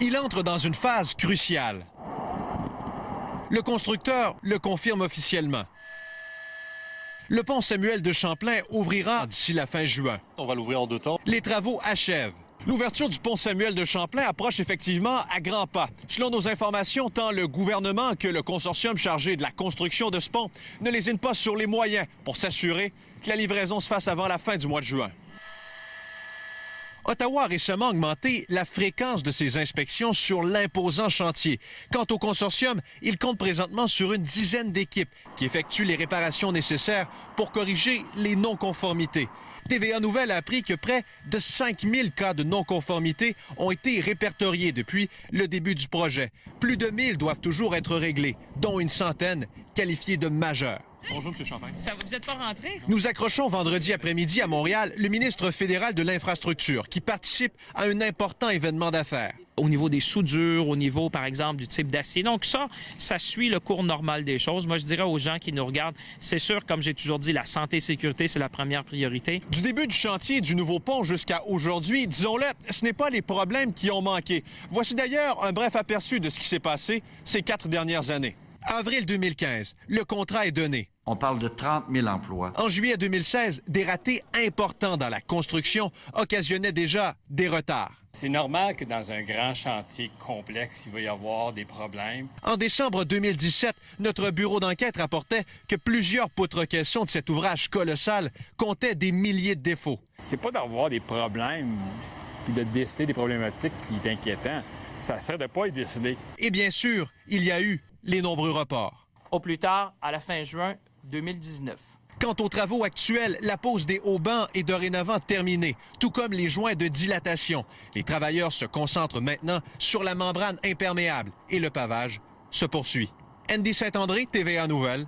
Il entre dans une phase cruciale. Le constructeur le confirme officiellement. Le pont Samuel de Champlain ouvrira d'ici la fin juin. On va l'ouvrir en 2 temps. Les travaux achèvent. L'ouverture du pont Samuel de Champlain approche effectivement à grands pas. Selon nos informations, tant le gouvernement que le consortium chargé de la construction de ce pont ne lésinent pas sur les moyens pour s'assurer que la livraison se fasse avant la fin du mois de juin. Ottawa a récemment augmenté la fréquence de ses inspections sur l'imposant chantier. Quant au consortium, il compte présentement sur une dizaine d'équipes qui effectuent les réparations nécessaires pour corriger les non-conformités. TVA Nouvelles a appris que près de 5000 cas de non-conformité ont été répertoriés depuis le début du projet. Plus de 1000 doivent toujours être réglés, dont une centaine qualifiées de majeures. Bonjour, M. Champagne. Ça va, vous n'êtes pas rentré? Nous accrochons vendredi après-midi à Montréal le ministre fédéral de l'Infrastructure qui participe à un important événement d'affaires. Au niveau des soudures, au niveau, par exemple, du type d'acier. Donc ça suit le cours normal des choses. Moi, je dirais aux gens qui nous regardent, c'est sûr, comme j'ai toujours dit, la santé et sécurité, c'est la première priorité. Du début du chantier du nouveau pont jusqu'à aujourd'hui, disons-le, ce n'est pas les problèmes qui ont manqué. Voici d'ailleurs un bref aperçu de ce qui s'est passé ces 4 dernières années. Avril 2015, le contrat est donné. On parle de 30 000 emplois. En juillet 2016, des ratés importants dans la construction occasionnaient déjà des retards. C'est normal que dans un grand chantier complexe, il va y avoir des problèmes. En décembre 2017, notre bureau d'enquête rapportait que plusieurs poutres-caissons de cet ouvrage colossal comptaient des milliers de défauts. C'est pas d'avoir des problèmes puis de déceler des problématiques qui est inquiétant. Ça serait de pas y déceler. Et bien sûr, il y a eu les nombreux reports. Au plus tard, à la fin juin 2019. Quant aux travaux actuels, la pose des haubans est dorénavant terminée, tout comme les joints de dilatation. Les travailleurs se concentrent maintenant sur la membrane imperméable et le pavage se poursuit. Andy Saint-André, TVA Nouvelles,